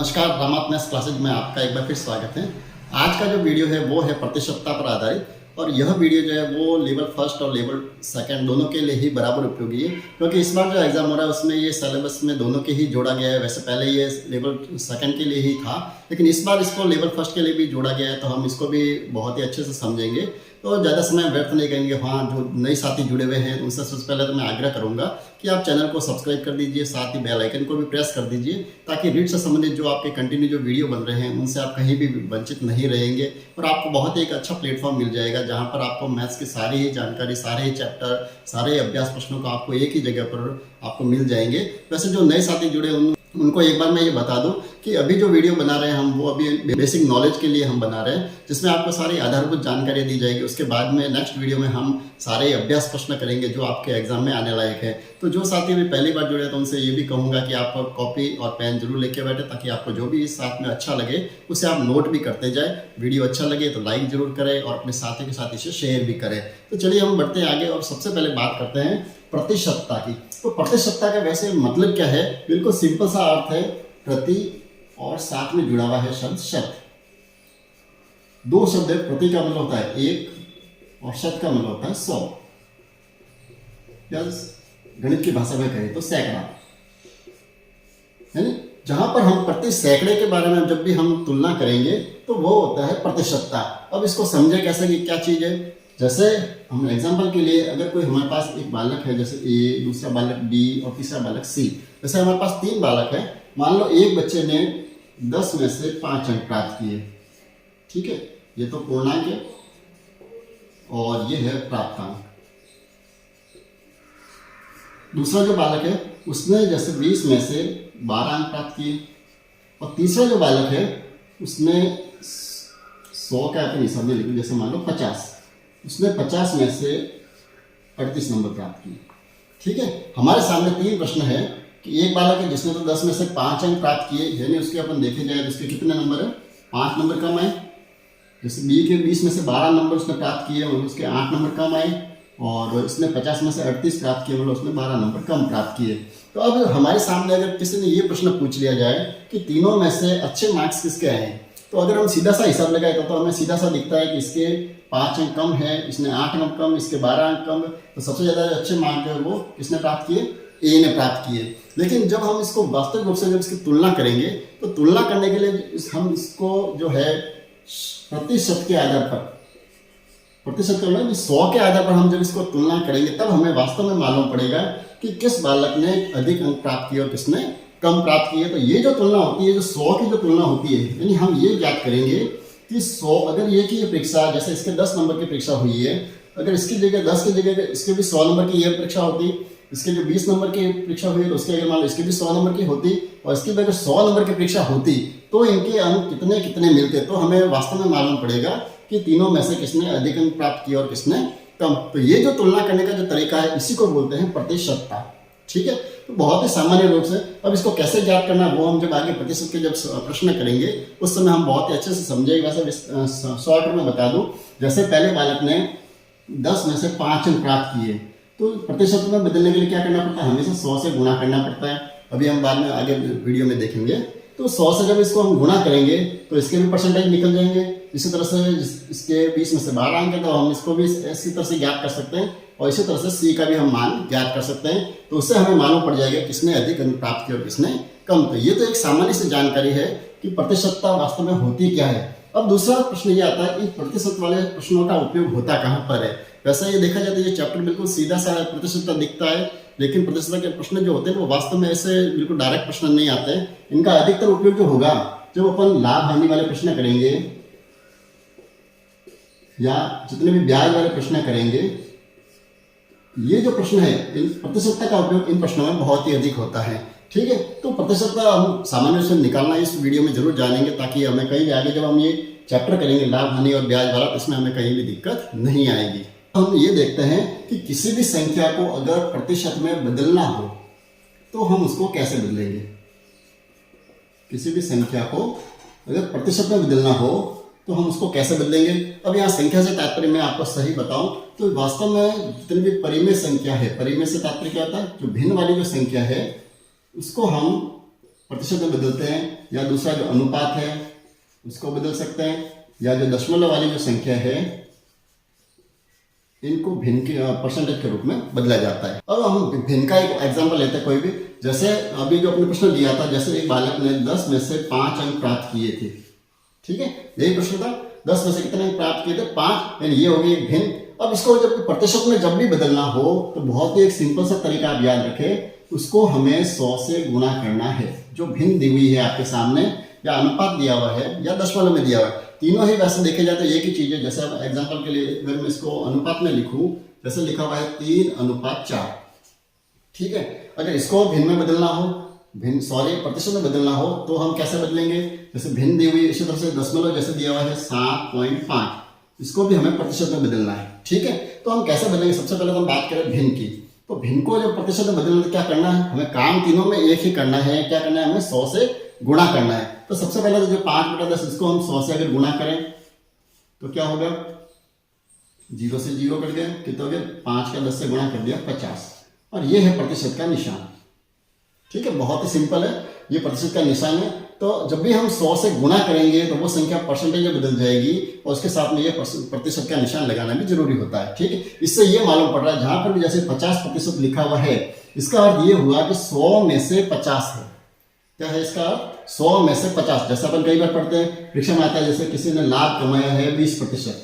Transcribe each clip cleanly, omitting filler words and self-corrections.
नमस्कार, रामात maths classes में आपका एक बार फिर स्वागत है। आज का जो वीडियो है वो है प्रतिशतता पर आधारित, और यह वीडियो जो है वो लेवल फर्स्ट और लेवल सेकंड दोनों के लिए ही बराबर उपयोगी है, क्योंकि इस बार जो एग्जाम हो रहा है उसमें ये सिलेबस में दोनों के ही जोड़ा गया है। वैसे पहले ये लेवल सेकंड के लिए ही था, लेकिन इस बार इसको लेवल फर्स्ट के लिए भी जोड़ा गया है, तो हम इसको भी बहुत ही अच्छे से समझेंगे। तो ज़्यादा समय व्यर्थ नहीं करेंगे। हाँ, जो नए साथी जुड़े हुए हैं उनसे सबसे पहले तो मैं आग्रह करूंगा कि आप चैनल को सब्सक्राइब कर दीजिए, साथ ही बेल आइकन को भी प्रेस कर दीजिए, ताकि रीड से संबंधित जो आपके कंटिन्यू जो वीडियो बन रहे हैं उनसे आप कहीं भी वंचित नहीं रहेंगे, और आपको बहुत ही एक अच्छा प्लेटफॉर्म मिल जाएगा जहाँ पर आपको मैथ्स की सारी ही जानकारी, सारे ही चैप्टर, सारे अभ्यास प्रश्नों को आपको एक ही जगह पर आपको मिल जाएंगे। वैसे जो नए साथी जुड़े उनको एक बार मैं ये बता दूं कि अभी जो वीडियो बना रहे हैं हम, वो अभी बेसिक नॉलेज के लिए हम बना रहे हैं, जिसमें आपको सारी आधारभूत जानकारी दी जाएगी। उसके बाद में नेक्स्ट वीडियो में हम सारे अभ्यास प्रश्न करेंगे जो आपके एग्जाम में आने लायक है। तो जो साथी भी पहली बार जुड़े तो उनसे ये भी कहूँगा कि आप कॉपी और पेन जरूर लेके बैठे, ताकि आपको जो भी इस साथ में अच्छा लगे उसे आप नोट भी करते जाए। वीडियो अच्छा लगे तो लाइक जरूर करें और अपने साथी के साथ इसे शेयर भी करें। तो चलिए हम बढ़ते हैं आगे, और सबसे पहले बात करते हैं प्रतिशतता की। तो प्रतिशतता का वैसे मतलब क्या है? बिल्कुल सिंपल सा अर्थ है प्रति, और साथ में जुड़ा हुआ है शब्द शत। दो शब्द है, प्रति का मतलब होता है 1 और शत का मतलब होता है 100, या गणित की भाषा में कहें तो सैकड़ा। यानी जहां पर हम प्रति सैकड़े के बारे में जब भी हम तुलना करेंगे तो वो होता है प्रतिशतता। अब इसको समझे कैसे कि क्या चीज है। जैसे हम एग्जांपल के लिए, अगर कोई हमारे पास एक बालक है, जैसे ए, दूसरा बालक बी और तीसरा बालक सी, जैसे हमारे पास 3 बालक है। मान लो एक बच्चे ने 10 में से 5 अंक प्राप्त किए, ठीक है, ये तो पूर्णांक है और ये है प्राप्तांक। दूसरा जो बालक है उसने जैसे 20 में से 12 अंक प्राप्त किए, और तीसरा जो बालक है उसने 100 का अपने हिसाब में लिखिए, जैसे मान लो 50, उसने 50 में से 38 नंबर प्राप्त किए। ठीक है, हमारे सामने 3 प्रश्न है कि एक बालक है जिसने तो 10 में से 5 अंक प्राप्त किए, यानी उसके अपन देखे जाए तो उसके कितने नंबर है, 5 नंबर कम आए। जैसे बी के 20 में से 12 नंबर उसने प्राप्त किए और उसके 8 नंबर कम आए, और इसने 50 में से 38 प्राप्त किए, मतलब उसने 12 नंबर कम प्राप्त किए। तो अब हमारे सामने अगर किसी ने ये प्रश्न पूछ लिया जाए कि तीनों में से अच्छे मार्क्स किसके आए, तो अगर हम सीधा सा हिसाब लगाए तो हमें सीधा सा दिखता है कि इसके 5 अंक कम है, इसने 8 अंक कम, इसके 12 अंक कम, तो सबसे ज़्यादा अच्छे मार्क जो है वो किसने प्राप्त किए, ए ने प्राप्त किए। लेकिन जब हम इसको वास्तविक रूप से जब इसकी तुलना करेंगे, तो तुलना करने के लिए हम इसको जो है प्रतिशत के आधार पर, प्रतिशत का मतलब 100 के आधार पर हम जब इसको तुलना करेंगे, तब हमें वास्तव में मालूम पड़ेगा कि किस बालक ने अधिक अंक प्राप्त किए और किसने कम प्राप्त किए। तो ये जो तुलना होती है, जो 100 की जो तुलना होती है, यानी हम ये ज्ञात करेंगे कि 100, अगर ये की परीक्षा, जैसे इसके 10 नंबर की परीक्षा हुई है, अगर इसकी जगह 10 की जगह इसके भी 100 नंबर की ये परीक्षा होती, इसके जो 20 नंबर की परीक्षा हुई तो उसके अगर मान लो इसकी भी 100 नंबर की होती, और इसकी भी अगर 100 नंबर की परीक्षा होती, तो इनके अंक कितने कितने मिलते, तो हमें वास्तव में मालूम पड़ेगा कि तीनों में से किसने अधिक अंक प्राप्त किए और किसने कम। तो ये जो तुलना करने का जो तरीका है, इसी को बोलते हैं प्रतिशतता। ठीक है, तो बहुत ही सामान्य रूप से। अब इसको कैसे ज्ञात करना वो हम जब आगे प्रतिशत के जब प्रश्न करेंगे उस समय हम बहुत ही अच्छे से समझेंगे। वैसे शॉर्ट में बता दूं, जैसे पहले बालक ने 10 में से 5 अंक प्राप्त किए, तो प्रतिशत में बदलने के लिए क्या करना पड़ता है, हमेशा 100 से गुणा करना पड़ता है। अभी हम बाद में आगे वीडियो में देखेंगे। तो 100 से जब इसको हम गुणा करेंगे तो इसके भी परसेंटेज निकल जाएंगे। इसी तरह से इसके 20 में से 12 अंक है, तो हम इसको भी इसी तरह से ज्ञात कर सकते हैं, और इसी तरह से सी का भी हम मान ज्ञात कर सकते हैं। तो उससे हमें मालूम पड़ जाएगा किसने अधिक अंक प्राप्त किया और किसने कम। तो ये तो एक सामान्य सी जानकारी है कि प्रतिशतता वास्तव में होती क्या है। अब दूसरा प्रश्न ये आता है कि प्रतिशत वाले प्रश्नों का उपयोग होता कहाँ पर है। वैसे ये देखा जाए तो ये चैप्टर बिल्कुल सीधा सा प्रतिशतता दिखता है, लेकिन प्रतिशतता के प्रश्न जो होते हैं वो वास्तव में ऐसे बिल्कुल डायरेक्ट प्रश्न नहीं आते हैं। इनका अधिकतर उपयोग जो होगा जब अपन लाभ हानि वाले प्रश्न करेंगे, या जितने भी ब्याज वाले प्रश्न करेंगे, ये जो प्रश्न है, इन प्रतिशतता का उपयोग इन प्रश्नों में बहुत ही अधिक होता है। ठीक है, तो प्रतिशतता हम सामान्य रूप से निकालना इस वीडियो में जरूर जानेंगे, ताकि हमें कहीं भी आगे जब हम ये चैप्टर करेंगे लाभ हानि और ब्याज वाला, इसमें हमें कहीं भी दिक्कत नहीं आएगी। हम ये देखते हैं कि किसी भी संख्या को अगर प्रतिशत में बदलना हो तो हम उसको कैसे बदलेंगे। किसी भी संख्या को अगर प्रतिशत में बदलना हो तो हम उसको कैसे बदलेंगे। अब यहाँ संख्या से तात्पर्य मैं आपको सही बताऊं तो वास्तव में जितनी भी परिमेय संख्या है, परिमेय से तात्पर्य क्या होता है, जो भिन्न वाली जो संख्या है उसको हम प्रतिशत में बदलते हैं। या दूसरा जो अनुपात है उसको बदल सकते हैं, या जो दशमलव वाली जो संख्या है इनको भिन्न के परसेंटेज के रूप में बदला जाता है। अब हम भिन्न का एक एग्जांपल लेते हैं कोई भी, जैसे अभी जो अपने प्रश्न दिया था, जैसे एक बालक ने 10 में से 5 अंक प्राप्त किए थे, ठीक है, यही प्रश्न था, 10 में से कितने अंक प्राप्त किए थे, 5, यानी ये हो गई एक भिन्न। अब इसको जब प्रतिशत में जब भी बदलना हो तो बहुत ही एक सिंपल सा तरीका आप याद रखें, उसको हमें 100 से गुणा करना है। जो भिन्न दी हुई है आपके सामने, या अनुपात दिया हुआ है या दशमलव में दिया हुआ है, तीनों ही वैसे देखे जाए तो एक ही चीज है। जैसे अब एग्जांपल के लिए अगर मैं इसको अनुपात में लिखूं, जैसे लिखा हुआ है 3:4, ठीक है। अगर इसको भिन्न में बदलना हो, प्रतिशत में बदलना हो तो हम कैसे बदलेंगे, जैसे भिन्न दी हुई, इसी तरह से दशमलव जैसे दिया हुआ है 7.5, इसको भी हमें प्रतिशत में बदलना है, ठीक है। तो हम कैसे बदलेंगे, सबसे पहले तो हम बात करें भिन्न की। तो भिन्न को जब प्रतिशत में बदलना, क्या करना है, हमें काम तीनों में एक ही करना है। क्या करना है, हमें 100 से गुणा करना है। तो सबसे पहले तो जो 5/10 इसको हम 100 से अगर गुणा करें तो क्या होगा, 0 से 0 कट गया, कितना हो गया, 5 का 10 से गुणा कर दिया 50, और ये है प्रतिशत का निशान, ठीक है। बहुत ही सिंपल है, ये प्रतिशत का निशान है। तो जब भी हम 100 से गुणा करेंगे तो वो संख्या परसेंटेज में बदल जाएगी, और उसके साथ में ये प्रतिशत का निशान लगाना भी जरूरी होता है, ठीक है। इससे ये मालूम पड़ रहा है, जहां पर भी जैसे 50% लिखा हुआ है, इसका अर्थ ये हुआ कि 100 में से 50 है। क्या है इसका, 100 में से 50। जैसे अपन कई बार पढ़ते हैं, परीक्षा में आता है, जैसे किसी ने लाभ कमाया है 20%,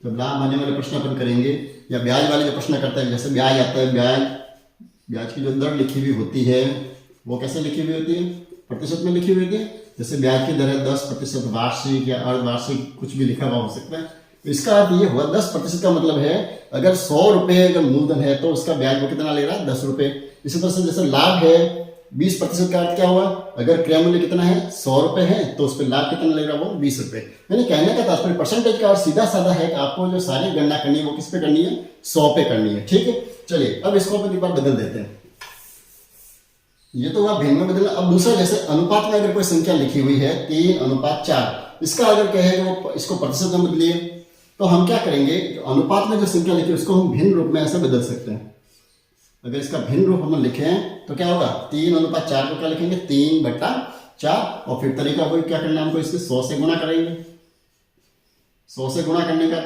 जब लाभ आने वाले प्रश्न अपन करेंगे, या ब्याज वाले जो प्रश्न करते हैं, जैसे ब्याज आता है, ब्याज की जो दर लिखी हुई होती है वो कैसे लिखी हुई होती है, प्रतिशत में लिखी हुई होती है। जैसे ब्याज की दर है 10% वार्षिक या अर्धवार्षिक, कुछ भी लिखा हुआ हो सकता है। तो इसका अर्थ ये हुआ 10% का मतलब है अगर 100 रुपए अगर मूलधन है तो उसका ब्याज वो कितना ले रहा है, 10 रुपए। इसी तरह से जैसे लाभ है 20% का अर्थ क्या हुआ, अगर क्रय मूल्य कितना है, 100 रुपए है, तो उस पर लाभ कितना ले रहा है, वो 20 रुपए। यानी कहने का तात्पर्य परसेंटेज का और सीधा साधा है कि आपको जो सारी गणना करनी है वो किस पे करनी है, 100 पे करनी है, ठीक है। चलिए अब इसको अपन एक बार बदल देते हैं। ये तो हुआ भिन्न में बदलना। अब दूसरा, जैसे अनुपात में अगर कोई संख्या लिखी हुई है 3:4, इसका अगर कहे वो इसको प्रतिशत में बदलिए, तो हम क्या करेंगे, अनुपात में जो संख्या लिखी है उसको हम भिन्न रूप में ऐसे बदल सकते हैं। अगर इसका भिन्न रूप हम लिखें तो क्या होगा, 3:4 को क्या लिखेंगे, 3/4, और फिर तरीका वही क्या करना है, हमको इसके 100 से गुणा करेंगे। 100 से गुणा करने का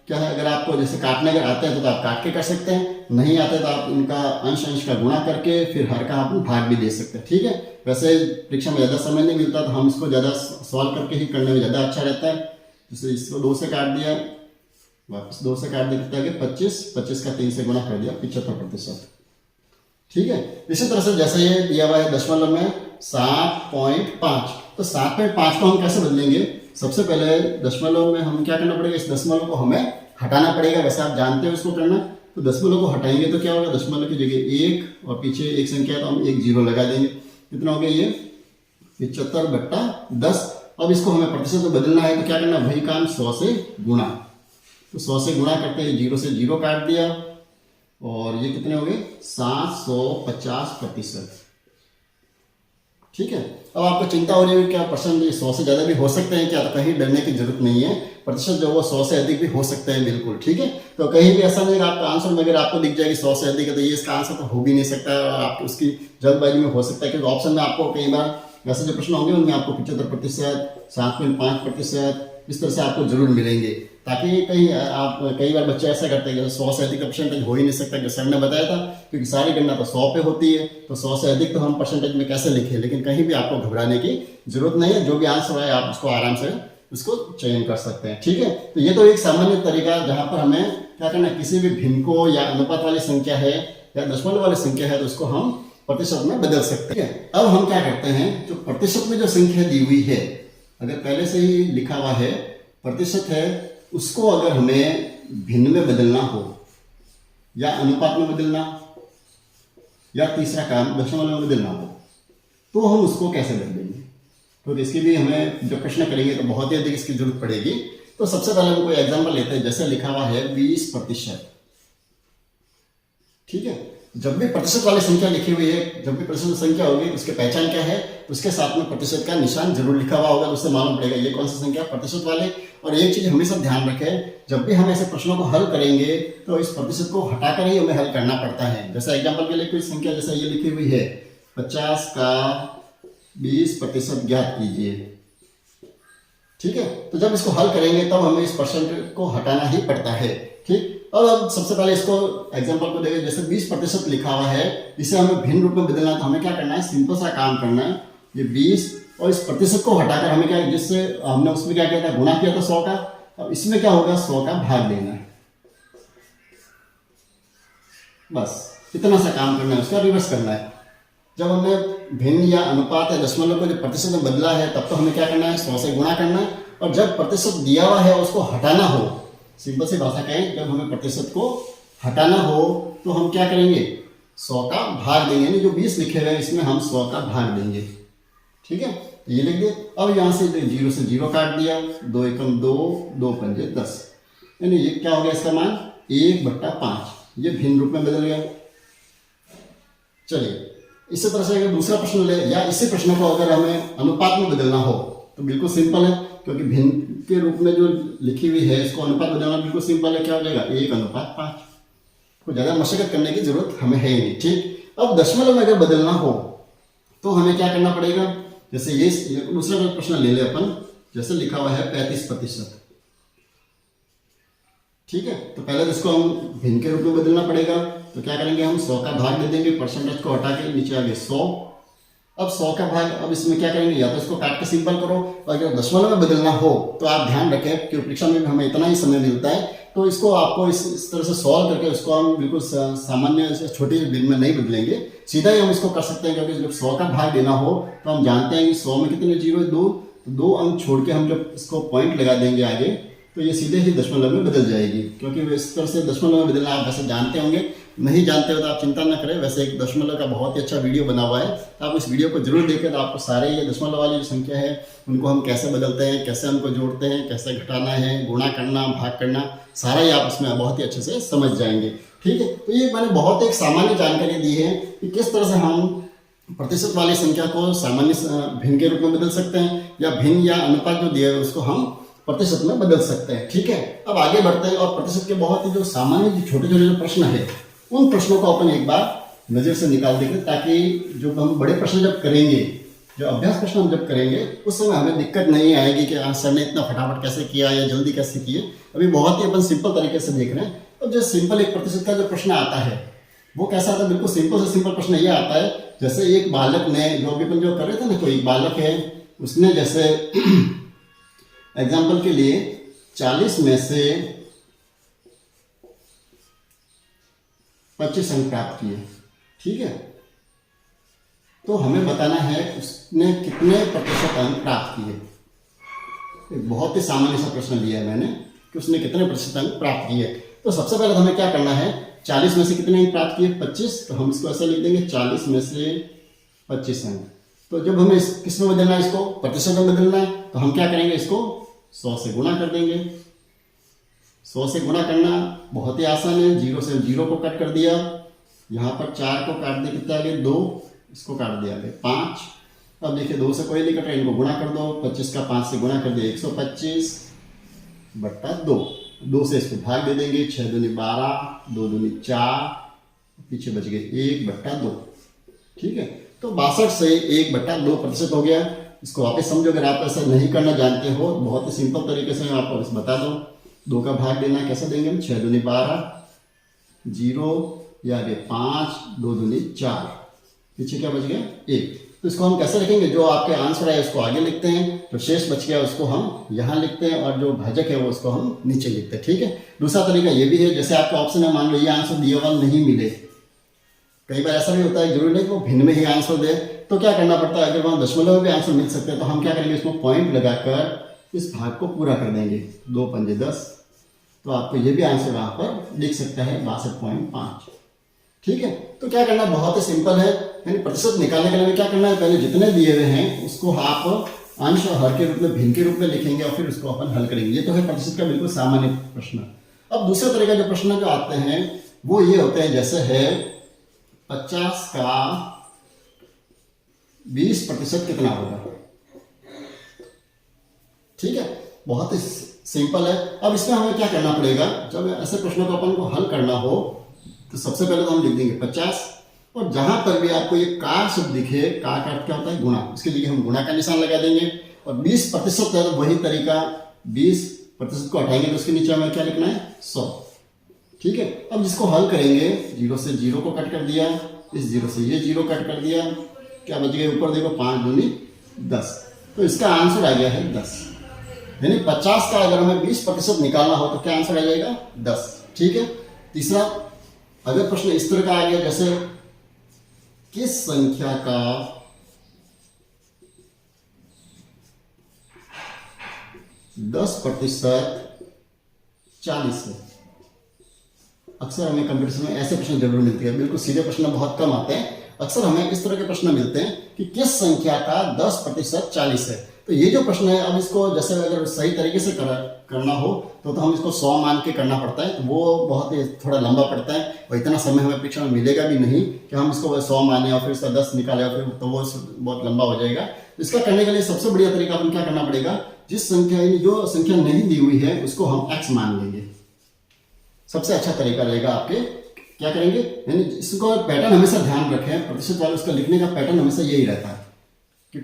क्या है, अगर आपको जैसे काटने अगर आते हैं तो आप काट के कर सकते हैं, नहीं आते तो आप इनका अंश का गुणा करके फिर हर का आप भाग भी दे सकते हैं, ठीक है। वैसे परीक्षा में ज़्यादा समय नहीं मिलता तो हम इसको ज़्यादा सॉल्व करके ही करने में ज़्यादा अच्छा रहता है। जैसे इसको 2 से काट दिया, वापस 2 से काट दिया, कितना है 25 का 3 से गुणा कर दिया 75%, ठीक है। इसी तरह से जैसे ये दिया हुआ है दशमलव में 7.5, तो 7.5 को हम कैसे बदलेंगे, सबसे पहले दशमलव में हम क्या करना पड़ेगा, इस दशमलव को हमें हटाना पड़ेगा। वैसे आप जानते हो इसको करना, तो दशमलव को हटाएंगे तो क्या होगा, दशमलव की जगह 1 और पीछे एक संख्या है तो हम 1 0 लगा देंगे। कितना हो गया ये, 75/10। अब इसको हमें प्रतिशत में बदलना है तो क्या करना, वही काम 100 से गुणा। तो 100 से गुणा करते हैं, 0 से 0 काट दिया, और ये कितने हो गए, 750%, ठीक है। अब आपको चिंता हो रही है क्या परसेंट 100 से ज्यादा भी हो सकते हैं क्या, तो कहीं डरने की जरूरत नहीं है। प्रतिशत जो वो 100 से अधिक भी हो सकते हैं, बिल्कुल ठीक है। तो कहीं भी ऐसा नहीं है आपका आंसर में अगर आपको दिख जाएगी 100 से अधिक है तो ये इसका आंसर तो हो भी नहीं सकता है, और आप उसकी जल्दबाजी में हो सकता है, क्योंकि ऑप्शन में आपको कई बार वैसे जो प्रश्न होंगे उनमें आपको 75%, 7.5%, इस तरह से आपको जरूर मिलेंगे। ताकि कई बार बच्चे ऐसा करते हैं कि 100 से अधिक परसेंटेज हो ही नहीं सकता, जैसे हमने बताया था, क्योंकि सारी गणना तो 100 पे होती है, तो 100 से अधिक तो हम परसेंटेज में कैसे लिखें। लेकिन कहीं भी आपको घबराने की जरूरत नहीं है, जो भी आंसर है आप उसको आराम से उसको चयन कर सकते हैं, ठीक है। तो ये तो एक सामान्य तरीका जहां पर हमें क्या करना है, किसी भी भिन्न को या अनुपात वाली संख्या है या दशमलव वाली संख्या है तो उसको हम प्रतिशत में बदल सकते हैं। अब हम क्या करते हैं, जो प्रतिशत में जो संख्या दी हुई है, अगर पहले से ही लिखा हुआ है प्रतिशत है, उसको अगर हमें भिन्न में बदलना हो या अनुपात में बदलना या तीसरा काम दशमलव में बदलना हो, तो हम उसको कैसे बदलेंगे। तो इसके लिए हमें जब प्रश्न करेंगे तो बहुत ही अधिक इसकी जरूरत पड़ेगी। तो सबसे पहले हम कोई एग्जाम्पल लेते हैं, जैसे लिखा हुआ है 20%, ठीक है। जब भी प्रतिशत वाली संख्या लिखी हुई है, जब भी प्रतिशत संख्या होगी उसकी पहचान क्या है, उसके साथ में प्रतिशत का निशान जरूर लिखा हुआ होगा, उससे मालूम पड़ेगा ये कौन सी संख्या प्रतिशत वाले। और एक चीज हमेशा ध्यान रखें, जब भी हम ऐसे प्रश्नों को हल करेंगे तो इस प्रतिशत को हटाकर ही हमें हल करना पड़ता है। जैसे एग्जाम्पल के लिए कोई संख्या जैसे ये लिखी हुई है 50 का 20% ज्ञात कीजिए। ठीक है, तो जब इसको हल करेंगे तब हमें इस परसेंट को हटाना ही पड़ता है। ठीक, अब हम सबसे पहले इसको एग्जांपल को देखें। जैसे 20% लिखा हुआ है, इसे हमें भिन्न रूप में बदलना है, तो हमें क्या करना है, सिंपल सा काम करना है। ये 20 और इस प्रतिशत को हटाकर हमें क्या, जिससे हमने उसमें क्या किया था, गुणा किया था 100 का। अब इसमें क्या होगा, 100 का भाग देना है। बस इतना सा काम करना है, उसका रिवर्स करना है। जब हमने भिन्न या अनुपात या दशमलव को जो प्रतिशत में बदला है, तब तो हमें क्या करना है, 100 से गुणा करना है। और जब प्रतिशत दिया हुआ है उसको हटाना हो, सिंपल सी भाषा कहें, जब हमें प्रतिशत को हटाना हो तो हम क्या करेंगे, 100 का भाग देंगे। यानी जो 20 लिखे हुए हैं इसमें हम 100 का भाग देंगे। ठीक है, तो ये लिख दिए। अब यहाँ से 0 से 0 काट दिया, 2 एकम 2, 2 पंजे 10, यानी ये क्या हो गया, इसका मान 1/5। ये भिन्न रूप में बदल गया। चलिए इसी तरह से अगर दूसरा प्रश्न ले, या इसी प्रश्न को अगर हमें अनुपात में बदलना हो तो बिल्कुल सिंपल है, क्योंकि भिन्न के रूप में जो लिखी हुई है इसको अनुपात बदलना बिल्कुल सिंपल है। क्या हो जाएगा, 1/5। कोई ज़्यादा मशक्कत करने की जरूरत हमें है ही नहीं। ठीक, अब दशमलव में अगर बदलना हो तो हमें क्या करना पड़ेगा। जैसे ये दूसरा प्रश्न ले ले अपन, जैसे लिखा हुआ है 35%। ठीक है, तो पहले तो इसको हम भिन्न के रूप में बदलना पड़ेगा। तो क्या करेंगे, हम 100 का भाग दे देंगे, परसेंटेज को हटा के नीचे आ गए 100। अब 100 का भाग, अब इसमें क्या करेंगे, या तो इसको काट के सिंपल करो, और अगर दशमलव में बदलना हो तो आप ध्यान रखें कि परीक्षा में हमें इतना ही समय मिलता है, तो इसको आपको इस तरह से सॉल्व करके उसको हम बिल्कुल सामान्य छोटी दिन में नहीं बदलेंगे, सीधा ही हम इसको कर सकते हैं। क्योंकि जब 100 का भाग देना हो तो हम जानते हैं कि 100 में कितने जीरो है, 2, तो 2 अंक छोड़ के हम जब इसको पॉइंट लगा देंगे आगे, तो ये सीधे ही दशमलव में बदल जाएगी। क्योंकि इस तरह से दशमलव में बदलना आप वैसे जानते होंगे, नहीं जानते हो तो आप चिंता न करें। वैसे एक दशमलव का बहुत ही अच्छा वीडियो बना हुआ है, तो आप इस वीडियो को जरूर देखें, तो आपको सारे ये दशमलव वाली जो संख्या है उनको हम कैसे बदलते हैं, कैसे हमको जोड़ते हैं, कैसे घटाना है, गुणा करना, भाग करना, सारा ही आप इसमें बहुत ही अच्छे से समझ जाएंगे। ठीक है, तो ये मैंने बहुत एक सामान्य जानकारी दी है कि किस तरह से हम प्रतिशत वाली संख्या को सामान्य भिन्न के रूप में बदल सकते हैं, या भिन्न या अनुपात जो दिया है उसको हम प्रतिशत में बदल सकते हैं। ठीक है, अब आगे बढ़ते हैं और प्रतिशत के बहुत ही जो सामान्य जो छोटे छोटे जो प्रश्न है उन प्रश्नों को अपन एक बार नजर से निकाल देंगे, ताकि जो हम बड़े प्रश्न जब करेंगे, जो अभ्यास प्रश्न हम जब करेंगे, उस समय हमें दिक्कत नहीं आएगी कि सर ने इतना फटाफट कैसे किया या जल्दी कैसे किए। अभी बहुत ही अपन सिंपल तरीके से देख रहे हैं। अब जो सिंपल एक प्रतिशत का जो प्रश्न आता है वो कैसा आता है, बिल्कुल सिंपल से सिंपल प्रश्न ये आता है। जैसे एक बालक ने, जो अभी अपन जो कर रहे थे ना, कोई एक बालक है, उसने जैसे एग्जाम्पल के लिए 40 में से 25 अंक प्राप्त किए। ठीक है, तो हमें बताना है उसने कितने प्रतिशत अंक प्राप्त किए। एक बहुत ही सामान्य सा प्रश्न लिया है मैंने कि उसने कितने प्रतिशत अंक प्राप्त किए। तो सबसे पहले हमें क्या करना है, 40 में से कितने अंक प्राप्त किए, 25, तो हम इसको ऐसा लिख देंगे 40 में से 25 अंक। तो जब हमें किस में बदलना है, इसको प्रतिशत में बदलना है, तो हम क्या करेंगे, इसको 100 से गुणा कर देंगे। 100 से गुणा करना बहुत ही आसान है। 0 से 0 को कट कर दिया, यहाँ पर 4 को काट दिया, कितना आगे 2, इसको काट दिया आगे 5। अब देखिए 2 से कोई नहीं कट रहा, इनको गुणा कर दो। 25 का 5 से गुणा कर दिया, 125/2। 2 से इसको भाग दे देंगे, 6 दूनी 12, 2 दूनी 4, पीछे बच गए 1/2। ठीक है, तो 62 से 1/2 प्रतिशत हो गया। इसको वापस समझो, अगर आप ऐसा नहीं करना जानते हो, बहुत ही सिंपल तरीके से मैं आपको बस बता दूं। 2 का भाग देना कैसे देंगे हम, 6 दूनी 12, 0 या आगे 5, 2 दूनी 4, पीछे क्या बच गया 1। तो इसको हम कैसे लिखेंगे, जो आपके आंसर है उसको आगे लिखते हैं, जो शेष बच गया उसको हम यहाँ लिखते हैं, और जो भाजक है वो उसको हम नीचे लिखते हैं। ठीक है, दूसरा तरीका ये भी है, जैसे आपका ऑप्शन है, मान लो ये आंसर दिया हुआ नहीं मिले, कई बार ऐसा भी होता है, जरूरी नहीं कि वो भिन्न में ही आंसर दे, तो क्या करना पड़ता है, अगर वहाँ दशमलव में भी आंसर मिल सकते हैं तो हम क्या करेंगे, इसमें पॉइंट लगाकर इस भाग को पूरा कर देंगे, 2 पंजे 10, तो आपको ये भी आंसर वहाँ पर लिख सकता है 62.5। ठीक है, तो क्या करना, बहुत ही सिंपल है। यानी प्रतिशत निकालने के लिए क्या करना है, पहले जितने दिए हुए हैं उसको आप अंश और हर के रूप में, भिन्न के रूप में लिखेंगे, और फिर उसको अपन हल करेंगे। ये तो है प्रतिशत का बिल्कुल सामान्य प्रश्न। अब दूसरे तरह का जो प्रश्न जो आते हैं वो ये होते हैं, जैसे है 50 का 20% कितना होगा। ठीक है, बहुत ही सिंपल है। अब इसमें हमें क्या करना पड़ेगा, जब ऐसे प्रश्नों को अपन को हल करना हो तो सबसे पहले तो हम लिख देंगे 50, और जहां पर भी आपको ये का शब्द दिखे, का अर्थ क्या होता है? गुणा। इसके लिए हम गुणा का निशान लगा देंगे। और 20% है तो वही तरीका, 20% को हटाएंगे तो उसके नीचे हमें क्या लिखना है? 100। ठीक है। अब जिसको हल करेंगे, 0 से 0 को कट कर दिया, इस 0 से ये 0 कट कर दिया, क्या बच गया? ऊपर देखो 5 दूनी 10, तो इसका आंसर आ गया है 10। यानी 50 का अगर हमें 20% निकालना हो तो क्या आंसर आ जाएगा? 10। ठीक है। तीसरा, अगर प्रश्न इस तरह का आ गया जैसे किस संख्या का 10% 40 है। अक्सर हमें कंपटीशन में ऐसे प्रश्न जरूर मिलते हैं, बिल्कुल सीधे प्रश्न बहुत कम आते हैं। अक्सर हमें इस तरह के प्रश्न मिलते हैं कि किस संख्या का 10% 40 है। तो ये जो प्रश्न है, अब इसको जैसे अगर सही तरीके से करना हो तो हम इसको 100 मान के करना पड़ता है, तो वो बहुत ही थोड़ा लंबा पड़ता है और इतना समय हमें परीक्षा में मिलेगा भी नहीं कि हम इसको 100 माने और फिर इसका 10 निकाले और फिर तो वो बहुत लंबा हो जाएगा। इसका करने के लिए सबसे बढ़िया तरीका अपन क्या करना पड़ेगा? जिस संख्या, जो संख्या नहीं दी हुई है उसको हम x मान लेंगे। सबसे अच्छा तरीका रहेगा आपके। क्या करेंगे? यानी इसको पैटर्न हमेशा ध्यान रखें, प्रतिशत वाले उसका लिखने का पैटर्न हमेशा यही रहता है कि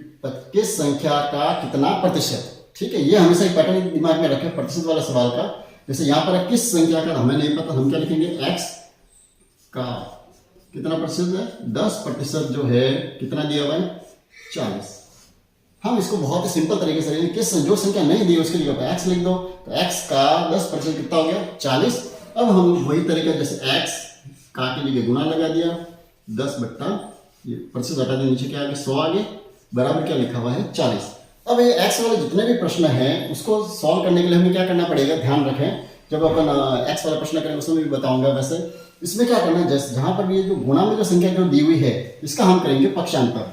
किस संख्या का कितना प्रतिशत। ठीक है, ये हमेशा एक पैटर्न दिमाग में रखें प्रतिशत वाला सवाल का। जैसे यहाँ पर किस संख्या का हमें नहीं पता, हम क्या लिखेंगे? x का कितना प्रतिशत है? 10% जो है कितना दिया हुआ है? 40। हम इसको बहुत ही सिंपल तरीके से लिखेंगे, किस जो संख्या नहीं दी उसके लिए x लिख दो, तो x का 10% कितना हो गया? 40। अब हम वही तरीका, जैसे x का के लिए गुणा लगा दिया, 10 ये प्रतिशत हटा दिया, नीचे क्या आ गया? 100 आ गया, बराबर क्या लिखा हुआ है? 40। अब ये x वाले जितने भी प्रश्न हैं उसको सॉल्व करने के लिए हमें क्या करना पड़ेगा? ध्यान रखें, जब अपन x वाला प्रश्न करेंगे उसमें भी बताऊंगा। वैसे इसमें क्या करना है, जैसे जहां पर भी ये जो गुणा में जो संख्या जो दी हुई है इसका हम करेंगे पक्षांतर।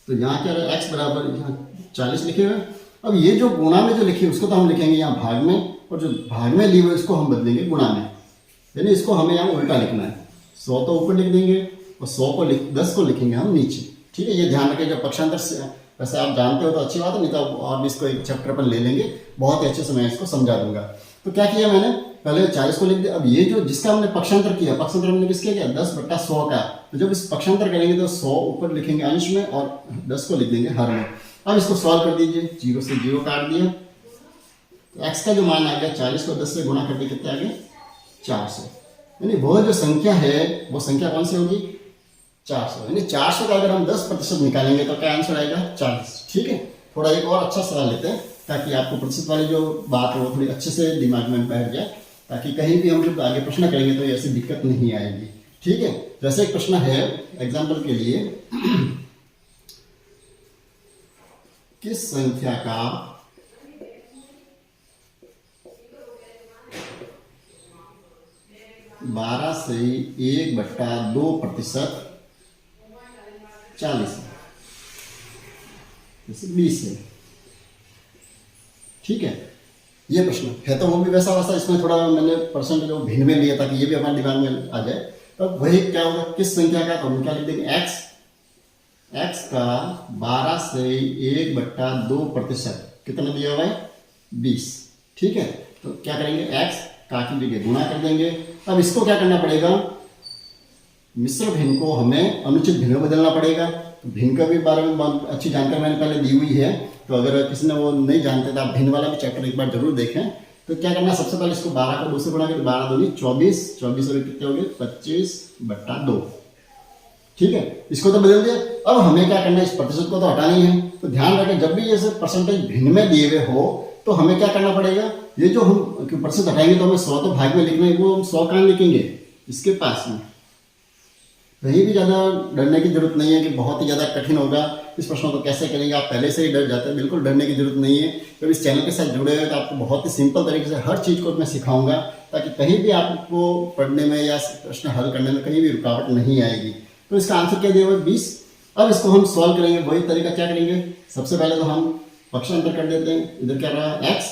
तो यहाँ क्या है? x बराबर यहाँ 40 लिखे हुए। अब ये जो गुणा में जो लिखे उसको तो हम लिखेंगे यहाँ भाग में, और जो भाग में ली हुई उसको हम बदलेंगे गुणा में। यानी इसको हमें यहाँ उल्टा लिखना है। 100 तो ऊपर लिख देंगे और 100 को 10 को लिखेंगे हम नीचे। ठीक है, ये ध्यान रखें। जब पक्षांतर से वैसे आप जानते हो तो अच्छी बात है, नहीं तो और भी इसको एक चैप्टर पर ले लेंगे, बहुत ही अच्छे से मैं इसको समझा दूंगा। तो क्या किया मैंने? पहले 40 को लिख दिया। अब ये जो जिसका हमने पक्षांतर किया, पक्षांतर हमने किसके किया? 10/100 का। तो जब इस पक्षांतर करेंगे तो 100 ऊपर लिखेंगे अंश में और 10 को लिख देंगे हर में। अब इसको सॉल्व कर दीजिए, 0 से 0 काट दिया, तो x का जो मान आ गया 40 को 10 से गुणा करके कितने आ गए? 400। यानी वो जो संख्या है वो संख्या कौन सी होगी? 400। यानी 400 का अगर हम 10% निकालेंगे तो क्या आंसर आएगा? 40। ठीक है, थोड़ा एक और अच्छा सवाल लेते हैं ताकि आपको प्रतिशत वाली जो बात है वो थोड़ी अच्छे से दिमाग में बैठ जाए, ताकि कहीं भी हम जब आगे प्रश्न करेंगे तो ऐसी दिक्कत नहीं आएगी। ठीक है, जैसे एक प्रश्न है एग्जाम्पल के लिए, किस संख्या का 12 से 1/2% 40 है, जैसे 20 है। ठीक है, ये प्रश्न है तो वो भी वैसा वैसा, इसमें थोड़ा मैंने परसेंट जो भिन्न में लिया ताकि ये भी हमारे दिमाग में आ जाए। तब वही क्या होगा? किस संख्या का, तो हम क्या लिख देंगे? x का 12 से 1/2% कितना दिया हुआ है? 20। ठीक है, तो क्या करेंगे? x का की जगह गुणा कर देंगे। अब इसको क्या करना पड़ेगा? मिश्र भिन्न को हमें अनुचित भिन्न में बदलना पड़ेगा। तो भिन्न का भी बारे में बहुत अच्छी जानकारी मैंने पहले दी हुई है, तो अगर किसी ने वो नहीं जानते तो आप भिन्न वाला भी चैप्टर एक बार जरूर देखें। तो क्या करना? सबसे पहले इसको 12 को 2 से गुणा करें, 12 दूनी 24, 24 और कितने हो गए? 25/2। ठीक है, इसको तो बदल दिया। अब हमें क्या करना है? इस प्रतिशत को तो हटाना ही है। तो ध्यान रखें, जब भी ऐसे परसेंटेज भिन्न में दिए हुए हो तो हमें क्या करना पड़ेगा? ये जो हम प्रतिशत हटाएंगे तो हमें 100 तो भाग में लिखना है, वो हम 100 कहाँ लिखेंगे? इसके पास में। कहीं भी ज़्यादा डरने की जरूरत नहीं है कि बहुत ही ज़्यादा कठिन होगा इस प्रश्न को कैसे करेंगे, आप पहले से ही डर जाते हैं। बिल्कुल डरने की जरूरत नहीं है। जब इस चैनल के साथ जुड़े हुए तो आपको बहुत ही सिंपल तरीके से हर चीज़ को मैं सिखाऊंगा, ताकि कहीं भी आपको पढ़ने में या प्रश्न हल करने में कहीं भी रुकावट नहीं आएगी। तो इसका आंसर क्या दिया हुआ है? 20। अब इसको हम सॉल्व करेंगे, वही तरीका क्या करेंगे? सबसे पहले तो हम पक्षांतर कर देते हैं। इधर क्या रहा? x।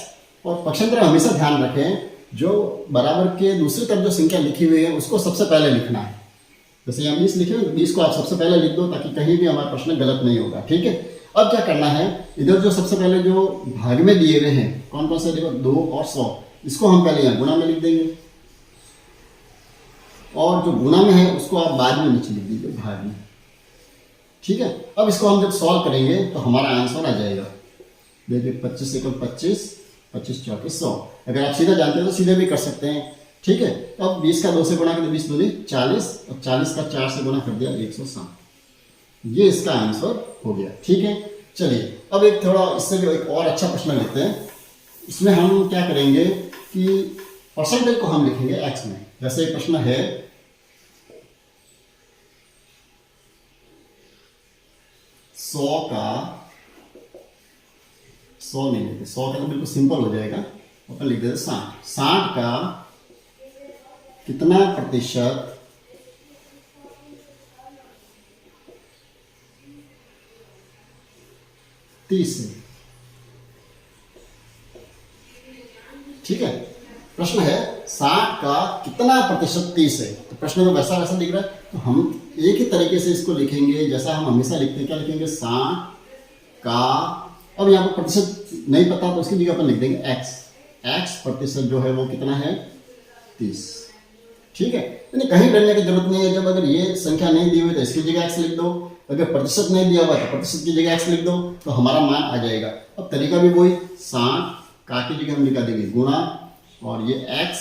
और पक्षांतर हमेशा ध्यान रखें, जो बराबर के दूसरी तरफ जो संख्या लिखी हुई है उसको सबसे पहले लिखना है। जैसे यहाँ 20 लिखे, 20 को आप सबसे पहले लिख दो ताकि कहीं भी हमारा प्रश्न गलत नहीं होगा। ठीक है, अब क्या करना है? इधर जो सबसे पहले जो भाग में दिए हुए हैं कौन कौन से? देखो 2 और 100, इसको हम पहले यहाँ गुणा में लिख देंगे। और जो गुना में है उसको आप बाद में नीचे लिख दीजिए भाग में। ठीक है, अब इसको हम जब सॉल्व करेंगे तो हमारा आंसर आ जाएगा। देखिए 25 = 25, 25 × 4 = 100। अगर आप सीधा जानते हो तो सीधे भी कर सकते हैं। ठीक है, अब 20 का 2 से गुणा कर दिया 20 दूनी 40 और 40 का 4 से गुणा कर दिया 160। ये इसका आंसर हो गया। ठीक है, चलिए अब एक थोड़ा इससे भी एक और अच्छा प्रश्न लेते हैं। इसमें हम क्या करेंगे कि परसेंटेज को हम लिखेंगे एक्स में। जैसे एक प्रश्न है 100 का 100 नहीं लेते, 100 का तो बिल्कुल सिंपल हो जाएगा, अपन लिख देते 60। 60 का कितना प्रतिशत तीस है। ठीक है, प्रश्न है 60 का कितना प्रतिशत 30 है। तो प्रश्न में वैसा वैसा दिख रहा है, तो हम एक ही तरीके से इसको लिखेंगे जैसा हम हमेशा लिखते हैं। क्या लिखेंगे? 60 का, अब यहाँ पर प्रतिशत नहीं पता तो उसकी जगह पर लिख देंगे एक्स। एक्स प्रतिशत जो है वो कितना है? 30। ठीक है, यानी कहीं डरने की जरूरत नहीं है। जब अगर ये संख्या नहीं दी हुई तो इसकी जगह एक्स लिख दो, अगर प्रतिशत नहीं दिया हुआ तो प्रतिशत की जगह एक्स लिख दो, तो हमारा मान आ जाएगा। अब तरीका भी वही, 60 का की जगह हम लिखा देंगे गुणा, और ये एक्स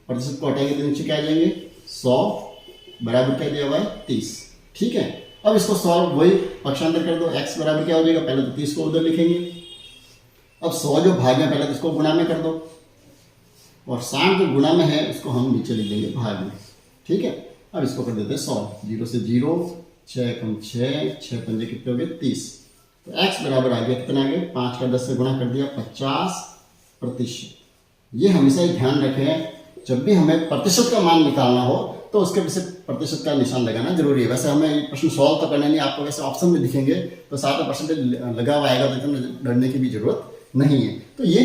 प्रतिशत को हटाएंगे तो नीचे क्या आ जाएंगे 100 बराबर क्या दिया हुआ है 30। ठीक है, अब इसको सॉल्व वही पक्षांतर कर दो। एक्स बराबर क्या हो जाएगा? पहले तो 30 को उधर लिखेंगे, अब 100 जो भाग में पहले तो इसको गुणा में कर दो, और 60 जो गुणा में है उसको हम नीचे लिख देंगे भाग में। ठीक है, अब इसको कर देते हैं सॉल्व। 0 से 0, 6 कम 6, 6 पंजे कितने हो गए? 30। तो x बराबर आ गया कितना? आ गया 5 का 10 से गुणा कर दिया 50%। ये हमेशा ही ध्यान रखें, जब भी हमें प्रतिशत का मान निकालना हो तो उसके पीछे प्रतिशत का निशान लगाना जरूरी है। वैसे हमें ये प्रश्न सॉल्व तो करना नहीं, आपको वैसे ऑप्शन में दिखेंगे तो साथ में परसेंटेज लगा हुआ आएगा, तो इतना डरने की भी जरूरत नहीं है। तो ये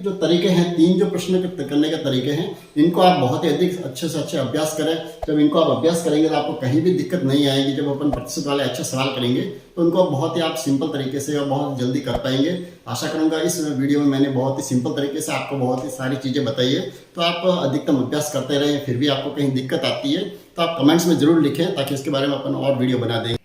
जो तरीके हैं, 3 जो प्रश्न करने के तरीके हैं, इनको आप बहुत ही अधिक अच्छे से अच्छे अभ्यास करें। जब इनको आप अभ्यास करेंगे तो आपको कहीं भी दिक्कत नहीं आएगी। जब अपन प्रतिशत वाले अच्छे सवाल करेंगे तो उनको बहुत ही आप सिंपल तरीके से और बहुत जल्दी कर पाएंगे। आशा करूंगा इस वीडियो में मैंने बहुत ही सिंपल तरीके से आपको बहुत ही सारी चीज़ें बताई है। तो आप अधिकतम अभ्यास करते रहें, फिर भी आपको कहीं दिक्कत आती है तो आप कमेंट्स में जरूर लिखें, ताकि इसके बारे में अपन और वीडियो बना देंगे।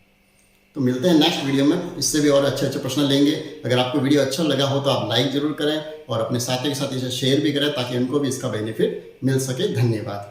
तो मिलते हैं नेक्स्ट वीडियो में, इससे भी और अच्छे अच्छे प्रश्न लेंगे। अगर आपको वीडियो अच्छा लगा हो तो आप लाइक जरूर करें और अपने साथियों के साथ इसे शेयर भी करें, ताकि उनको भी इसका बेनिफिट मिल सके। धन्यवाद।